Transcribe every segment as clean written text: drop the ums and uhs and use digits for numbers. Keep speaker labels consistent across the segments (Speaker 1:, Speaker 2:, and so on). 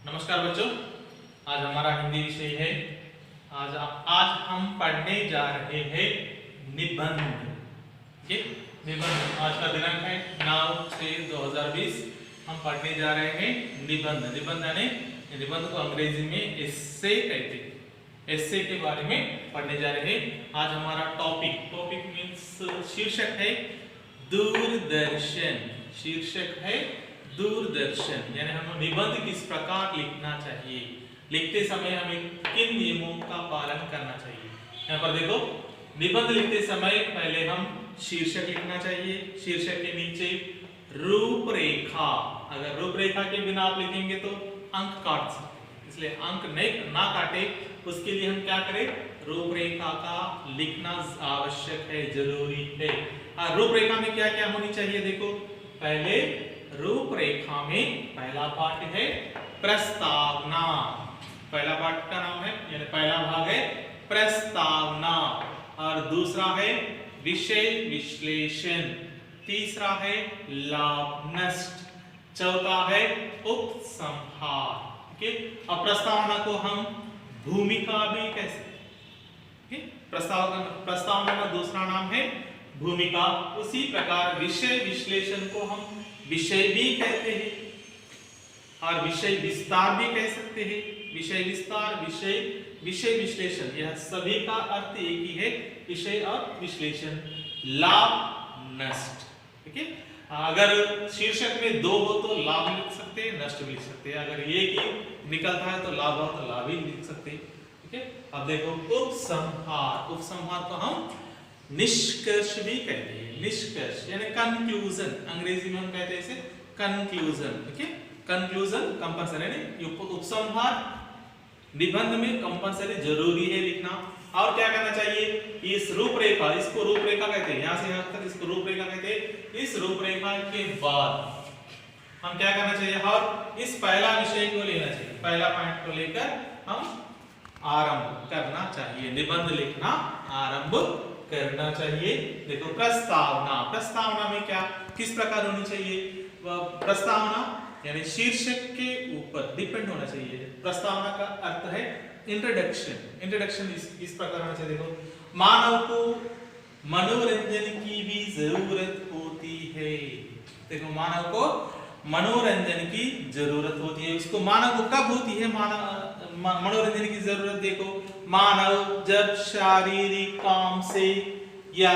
Speaker 1: नमस्कार बच्चों, आज हमारा हिंदी विषय है। आज हम पढ़ने जा रहे हैं निबंध। ठीक, निबंध। आज का दिनांक है 9/6/2020। हम पढ़ने जा रहे हैं निबंध। निबंध यानी निबंध को अंग्रेजी में एस्से कहते हैं। एस्से के बारे में पढ़ने जा रहे हैं। आज हमारा टॉपिक मीन्स शीर्षक है दूरदर्शन। शीर्षक है दूरदर्शन, यानी हमें निबंध किस प्रकार लिखना चाहिए, लिखते समय हमें किन नियमों का पालन करना चाहिए। यहाँ पर देखो, निबंध लिखते समय पहले हम शीर्षक लिखना चाहिए। शीर्षक के नीचे रूपरेखा। अगर रूपरेखा के बिना आप लिखेंगे तो अंक काट सकते हैं, इसलिए अंक नहीं ना काटे उसके लिए हम क्या करें, रूपरेखा का लिखना आवश्यक है, जरूरी है। रूपरेखा में क्या क्या होनी चाहिए, देखो पहले रूपरेखा में पहला पाठ है प्रस्तावना। पहला पाठ का नाम है, यानी पहला भाग है प्रस्तावना, और दूसरा है विषय विश्लेषण, तीसरा है लाभ नष्ट, चौथा है उपसंहार। ठीक है, अब प्रस्तावना को हम भूमिका भी कह सकते हैं। प्रस्तावना का दूसरा नाम है भूमिका। उसी प्रकार विषय विश्लेषण को हम विषय भी कहते हैं और विषय विस्तार भी कह सकते हैं। विषय विस्तार, विषय विश्लेषण, यह सभी का अर्थ एक ही है, विषय और विश्लेषण। लाभ नष्ट। ठीक है, अगर शीर्षक में दो हो तो लाभ लिख सकते हैं, नष्ट भी लिख सकते हैं। अगर एक ही निकलता है तो लाभ हो तो लाभ ही लिख सकते हैं। ठीक है, अब देखो उपसंहार। उपसंहार को हम निष्कर्ष भी कहते हैं। निष्कर्ष यानी कंक्लूजन, अंग्रेजी में हम कहते हैं इसे कंक्लूजन। ठीक है, कंक्लूजन कंपल्सरी यानी उपसंहार निबंध में कंपल्सरी जरूरी है लिखना। और क्या करना चाहिए, इस रूपरेखा, इसको रूपरेखा कहते हैं, यहां से यहां तक इसको रूपरेखा कहते हैं। इस रूपरेखा के बाद हम क्या करना चाहिए, और इस पहला विषय को लेना चाहिए, पहला पॉइंट को लेकर हम आरंभ करना चाहिए, निबंध लिखना आरंभ करना चाहिए। देखो प्रस्तावना। प्रस्तावना में क्या किस प्रकार होनी चाहिए, प्रस्तावना यानी शीर्षक के ऊपर डिपेंड होना चाहिए। प्रस्तावना का अर्थ है इंट्रोडक्शन। इंट्रोडक्शन इस प्रकार होना चाहिए। देखो, मानव को मनोरंजन की भी जरूरत होती है। देखो, मानव को मनोरंजन की जरूरत होती है। उसको मानव को कब होती है मनोरंजन की जरूरत, देखो मानव जब शारीरिक काम से या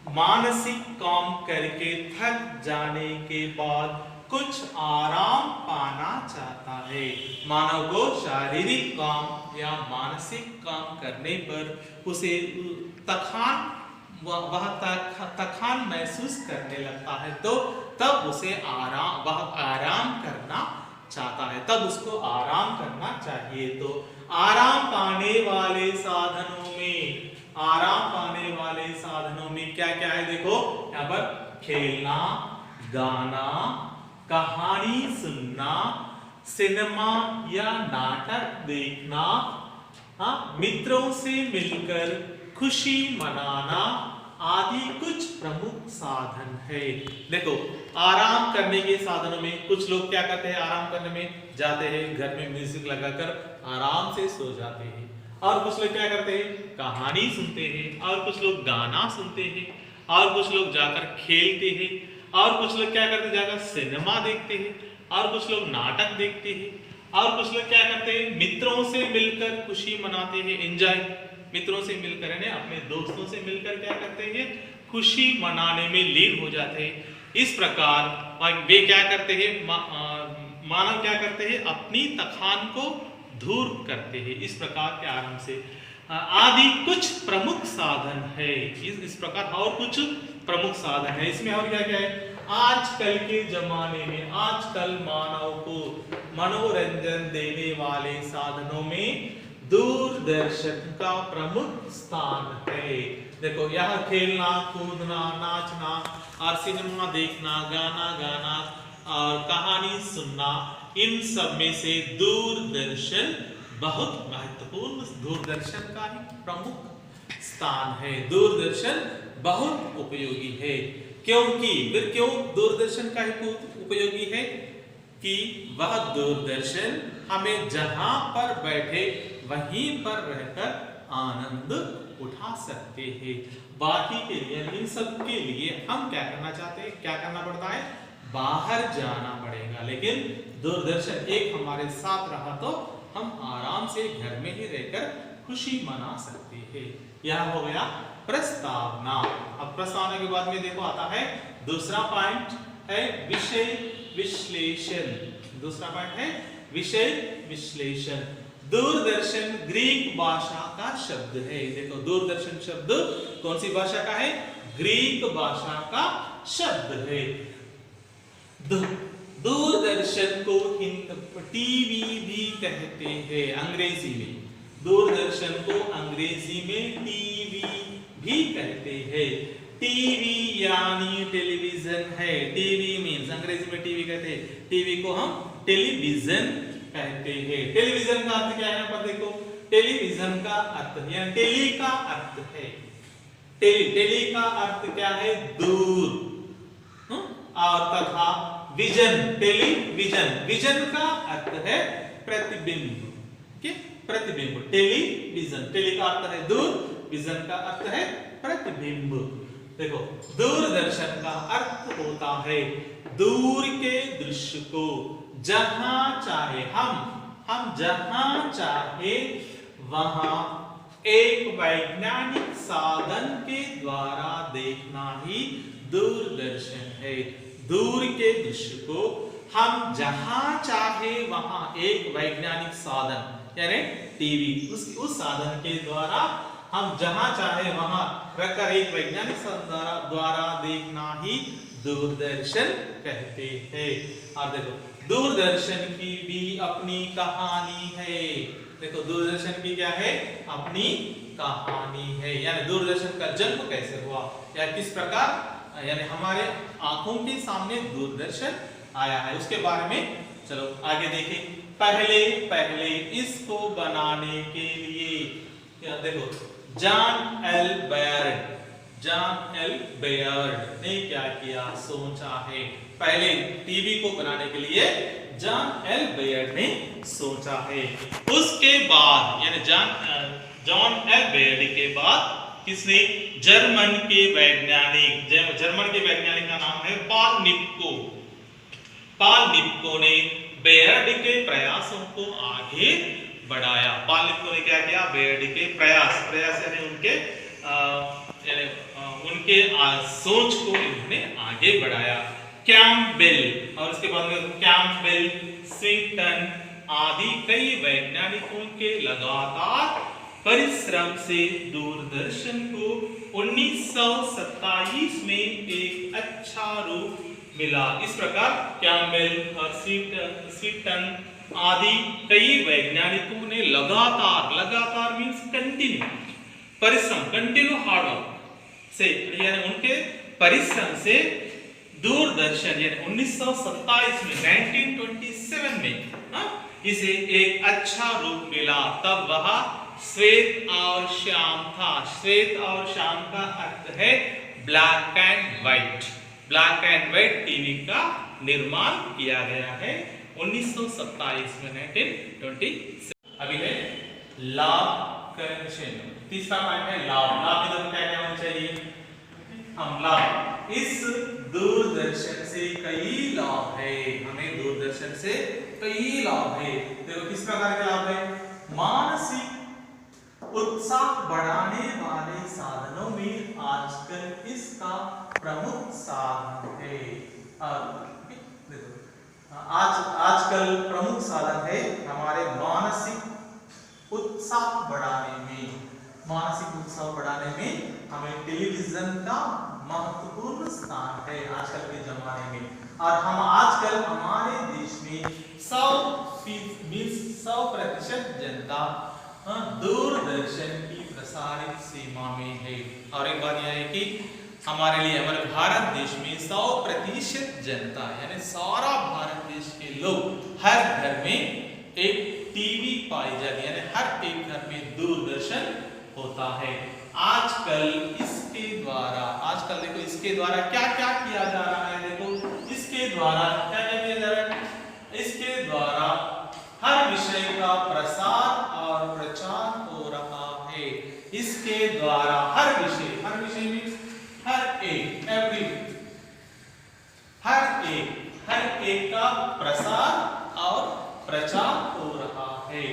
Speaker 1: मानसिक काम करके थक जाने के बाद कुछ आराम पाना चाहता है। मानव को शारीरिक काम या मानसिक काम करने पर उसे थकान महसूस करने लगता है, तो तब उसे आराम करना चाहता है, तब उसको आराम करना चाहिए। तो आराम पाने वाले साधनों में, आराम पाने वाले साधनों में क्या क्या है, देखो यहाँ पर खेलना, गाना, कहानी सुनना, सिनेमा या नाटक देखना, मित्रों से मिलकर खुशी मनाना आदि कुछ प्रमुख साधन है। देखो, आराम करने के साधनों में कुछ लोग क्या करते हैं, आराम करने में जाते हैं, घर में म्यूजिक लगाकर आराम से सो जाते हैं। और कुछ लोग क्या करते हैं, कहानी सुनते हैं, और कुछ लोग गाना सुनते हैं, और कुछ लोग जाकर खेलते हैं, और कुछ लोग क्या करते हैं, जाकर सिनेमा देखते हैं, और कुछ लोग नाटक देखते हैं, और कुछ लोग क्या करते हैं, मित्रों से मिलकर खुशी मनाते हैं, एंजॉय, मित्रों से मिलकर यानी अपने दोस्तों से मिलकर क्या करते हैं, खुशी मनाने में लीन हो जाते हैं। इस प्रकार वे क्या करते हैं, मानव क्या करते हैं, अपनी थकान को दूर करते हैं। इस प्रकार के आरंभ से आदि कुछ प्रमुख साधन है। इस प्रकार और कुछ प्रमुख साधन है। इसमें और क्या क्या है, आजकल के जमाने में, आजकल मानव को मनोरंजन देने वाले साधनों में दूरदर्शन का प्रमुख स्थान है। देखो, यह खेलना, कूदना, नाचना और सिनेमा देखना, गाना गाना और कहानी सुनना, इन सब में से दूरदर्शन बहुत महत्वपूर्ण, दूरदर्शन का ही प्रमुख स्थान है। दूरदर्शन बहुत उपयोगी है। क्योंकि फिर क्यों दूरदर्शन का ही उपयोगी है, कि वह दूरदर्शन हमें जहां पर बैठे वहीं पर रहकर आनंद उठा सकते हैं। बाकी के लिए, इन सब के लिए हम क्या करना चाहते हैं, क्या करना पड़ता है, बाहर जाना पड़ेगा। लेकिन दूरदर्शन एक हमारे साथ रहा तो हम आराम से घर में ही रहकर खुशी मना सकते हैं। यह हो गया प्रस्तावना। अब प्रस्तावना के बाद में देखो आता है दूसरा पॉइंट है विषय विश्लेषण। दूसरा पॉइंट है विषय विश्लेषण। दूरदर्शन ग्रीक भाषा का शब्द है। देखो दूरदर्शन शब्द कौन सी भाषा का है, ग्रीक भाषा का शब्द है। दूरदर्शन को टीवी भी कहते हैं अंग्रेजी में। दूरदर्शन को अंग्रेजी में टीवी भी कहते हैं। टीवी यानी टेलीविजन है। टीवी मीन्स अंग्रेजी में टीवी कहते हैं, टीवी को हम टेलीविजन कहते हैं। टेलीविजन का अर्थ क्या है, यहाँ पर देखो टेलीविजन का अर्थ यानी टेली का अर्थ है, टेली का अर्थ क्या है, दूर, और तथा विजन, टेलीविजन, विजन का अर्थ है प्रतिबिंब, प्रतिबिंब, टेलीविजन, टेली का अर्थ है दूर, विजन का अर्थ है प्रतिबिंब। देखो दूरदर्शन का अर्थ होता है दूर के दृश्य को जहां चाहे हम जहां चाहे वहां एक वैज्ञानिक साधन के द्वारा देखना ही दूरदर्शन है। दूर के दृश्य को हम जहां चाहे वहां एक वैज्ञानिक साधन यानी टीवी, उस साधन के द्वारा हम जहां चाहे वहां रखकर एक वैज्ञानिक साधन द्वारा देखना ही दूरदर्शन कहते हैं। और देखो दूरदर्शन की भी अपनी कहानी है। देखो दूरदर्शन की क्या है, अपनी कहानी है। यानी दूरदर्शन का जन्म कैसे हुआ या किस प्रकार यानी हमारे आंखों के सामने दूरदर्शन आया है, उसके बारे में चलो आगे देखें। पहले इसको बनाने के लिए देखो जॉन एल बेयर्ड ने क्या किया, सोचा है। पहले टीवी को बनाने के लिए जॉन एल बेयर्ड ने सोचा है। उसके बाद यानी जॉन एल बेयर्ड के बाद किसने, जर्मन के वैज्ञानिक का नाम है पॉल निप्को ने बेयर्ड के प्रयासों को आगे बढ़ाया। पॉल निप्को ने क्या किया, बेयर्ड के प्रयास यानी उनके सोच को इन्होंने आगे बढ़ाया। कैम्पबेल और उसके बाद में कैम्पबेल, स्विंटन आदि कई वैज्ञानिकों के लगातार परिश्रम से दूरदर्शन को 1927 में एक अच्छा रूप मिला। इस प्रकार कैम्पबेल और स्विंटन आदि कई वैज्ञानिकों ने लगातार मींस कंटिन्यू हार्ड वर्क से यानी उनके परिश्रम से दूरदर्शन यानी 1927 में 1927 में इसे एक अच्छा रूप मिला। तब वह श्वेत और श्याम था। श्वेत और श्याम का अर्थ है ब्लैक एंड व्हाइट टीवी का निर्माण किया गया है 1927 में 1927। अभी है लाभ कनेक्शन। तीसरा पॉइंट है लाभ में क्या क्या होना चाहिए, हम लाभ। इस दूरदर्शन से कई लाभ है, हमें दूरदर्शन से कई लाभ है। देखो किस प्रकार के लाभ है, मानसिक उत्साह बढ़ाने वाले साधनों में आजकल इसका प्रमुख साधन है। आजकल प्रमुख साधन है हमारे मानसिक उत्साह बढ़ाने में हमें टेलीविजन का महत्वपूर्ण स्थान है आजकल के जमाने में। और हम आजकल हमारे देश में 100% जनता दूरदर्शन की प्रसारित सीमा में है। और एक बात यह है कि हमारे लिए हमारे भारत देश में 100% जनता यानी सारा भारत देश के लोग हर घर में एक टीवी पाई जाती है यानी हर एक घर में दूरदर्शन होता है। आजकल देखो इसके द्वारा क्या क्या किया जा रहा है। देखो इसके द्वारा क्या क्या किया जा रहा है, इसके द्वारा हर विषय का प्रसार और प्रचार हो रहा है। इसके द्वारा हर विषय मीन्स हर एक का प्रसार और प्रचार हो रहा है।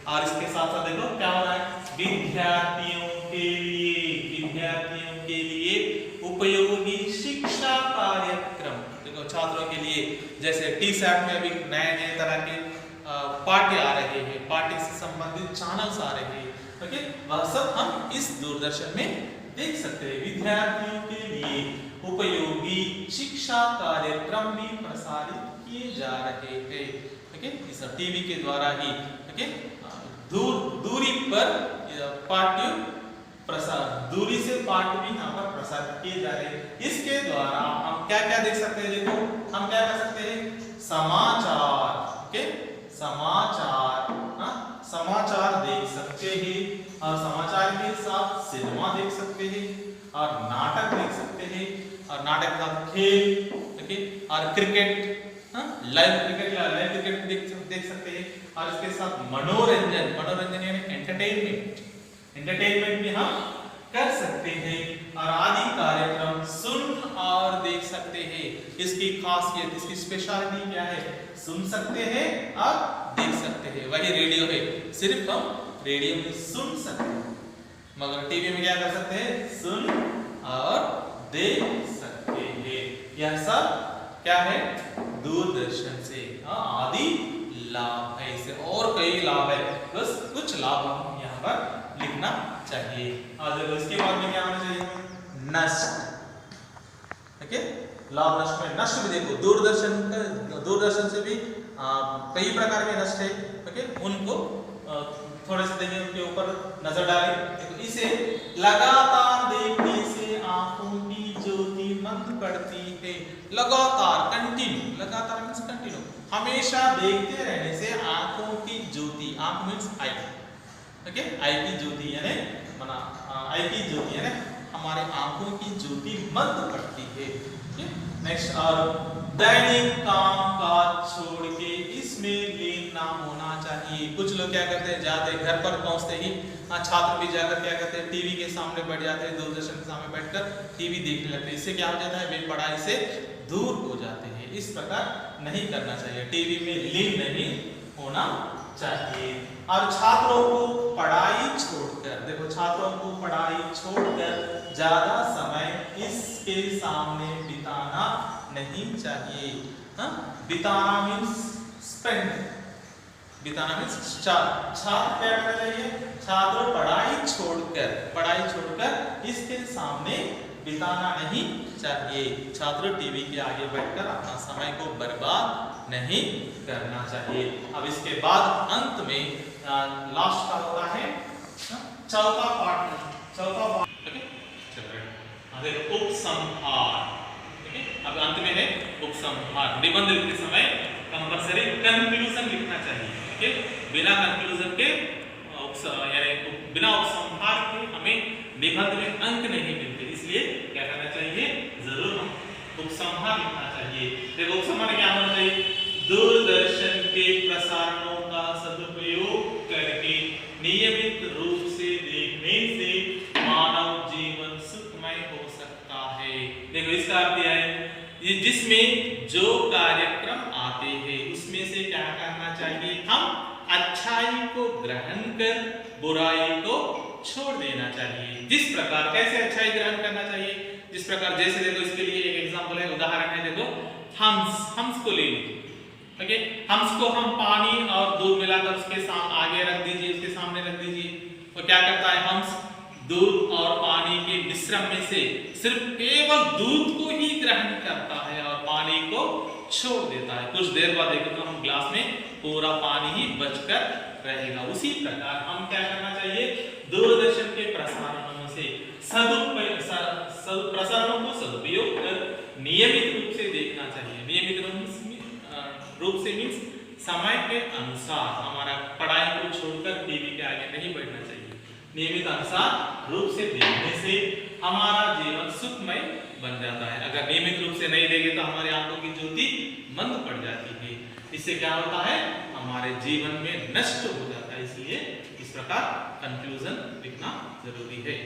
Speaker 1: और इसके साथ साथ देखो क्या हो रहा है, विद्यार्थियों के लिए उपयोगी शिक्षा कार्यक्रम। देखो छात्रों के लिए जैसे टी-सैट में अभी नए तरह के पाठ्य आ रहे हैं, पाठ्य से संबंधित चैनल्स आ रहे हैं, ओके, वह सब हम इस दूरदर्शन में देख सकते हैं। विद्यार्थियों के लिए उपयोगी शिक्षा कार्यक्रम भी प्रसारित किए जा रहे हैं, ओके, इस टीवी के द्वारा ही, ओके, दूरी पर पाठ्य प्रसार, दूरी से पाठ्य भी यहाँ पर प्रसारित किए जा रहे हैं। इसके द्वारा हम क्या क्या देख सकते हैं, देखो हम क्या कर सकते हैं, समाचार, ओके, समाचार देख सकते हैं, और समाचार के साथ सिनेमा देख सकते हैं, और नाटक देख सकते हैं, और नाटक के साथ खेल, ओके, और क्रिकेट, लाइव क्रिकेट देख सकते हैं, और इसके साथ मनोरंजन यानी एंटरटेनमेंट भी हम कर सकते हैं, और आदि कार्यक्रम सुन और देख सकते हैं। इसकी खासियत, इसकी स्पेशलिटी क्या है, सुन सकते हैं और देख सकते हैं। वही रेडियो है, सिर्फ हम रेडियो में सुन सकते हैं, मगर टीवी में क्या कर सकते हैं, सुन और देख सकते हैं। यह सब क्या है, दूरदर्शन से आदि लाभ है। इससे और कई लाभ है, बस कुछ लाभ हम यहाँ पर लिखना चाहिए। और इसके बाद में क्या होना चाहिए, नष्ट, ओके, लाभ नष्ट में नष्ट भी देखो, दूरदर्शन से भी कई प्रकार के नष्ट है, ओके, उनको थोड़े से देखिए, उनके ऊपर नजर डालें। देखो, इसे लगातार देखने से आंखों की ज्योति मंद पड़ती है। लगातार मींस कंटिन्यू, हमेशा देखते रहने से आंखों की ज्योति, आंख मींस आई, ओके, आई की ज्योति यानी हमारे आंखों की ज्योति मंद पड़ती है। नेक्स्ट, और दैनिक काम काज छोड़ के इसमें लीन ना होना चाहिए। कुछ लोग क्या करते हैं, जाते घर पर पहुंचते ही छात्र भी जाकर क्या करते हैं, टीवी के सामने बैठ जाते हैं, दूरदर्शन के सामने बैठकर टीवी देखने लगते हैं। इससे क्या हो जाता है, वे पढ़ाई से दूर हो जाते हैं। इस प्रकार नहीं करना चाहिए, टीवी में लीन नहीं होना चाहिए। और छात्रों को पढ़ाई छोड़कर, देखो छात्रों को पढ़ाई छोड़कर ज्यादा समय इसके सामने बिताना नहीं चाहिए। बिताना मीन्स स्पेंड, छात्र क्या करना चाहिए, छात्र पढ़ाई छोड़कर इसके सामने बिताना नहीं चाहिए। छात्र टीवी के आगे बैठकर अपना समय को बर्बाद नहीं करना चाहिए। अब इसके बाद अंत में लास्ट का होता है चौथा पार्ट, उपसंहार, अब अंत में है उपसंहार। निबंध लिखते समय कंपल्सरी कंक्लूजन लिखना चाहिए, ओके, बिना कंक्लूजन के यानी बिना उपसंहार के हमें निबंध में अंक नहीं मिलते। इसलिए क्या करना चाहिए, जरूर हम उपसंहार लिखना चाहिए। देखो उपसंहार क्या होना चाहिए, दूरदर्शन के प्रसारणों का सदुपयोग करके नियमित रूप से देखने से मानव जीवन सुखमय हो सकता है। देखो इसका अर्थ यह है, जिसमें जो कार्यक्रम आते हैं उसमें से क्या करना चाहिए, हम अच्छाई को ग्रहण कर बुराई को छोड़ देना चाहिए। जिस प्रकार, कैसे अच्छाई ग्रहण करना चाहिए, जिस प्रकार, जैसे देखो इसके लिए एक एग्जांपल है, उदाहरण है, देखो हंस को ले लीजिए, ओके, हंस को हम पानी और दूध मिलाकर उसके आगे रख दीजिए, उसके सामने रख दीजिए, तो क्या करता है, हंस दूध और पानी के मिश्रण में से सिर्फ केवल दूध को ही ग्रहण करता है और पानी को छोड़ देता है। कुछ देर बाद देखो तो हम ग्लास में पूरा पानी ही बचकर रहेगा। उसी प्रकार हम क्या करना चाहिए, दूरदर्शन के प्रसारणों से प्रसारणों को सदुपयोग कर नियमित रूप से देखना चाहिए। नियमित रूप से मीन्स समय के अनुसार, हमारा पढ़ाई को छोड़कर टीवी के आगे नहीं बैठना चाहिए। नियमित अनुसार रूप से देखने से हमारा जीवन सुखमय बन जाता है। अगर नियमित रूप से नहीं देंगे तो हमारी आंखों की ज्योति मंद पड़ जाती है। इससे क्या होता है, हमारे जीवन में नष्ट हो जाता है। इसलिए इस प्रकार कंक्लूजन लिखना जरूरी है।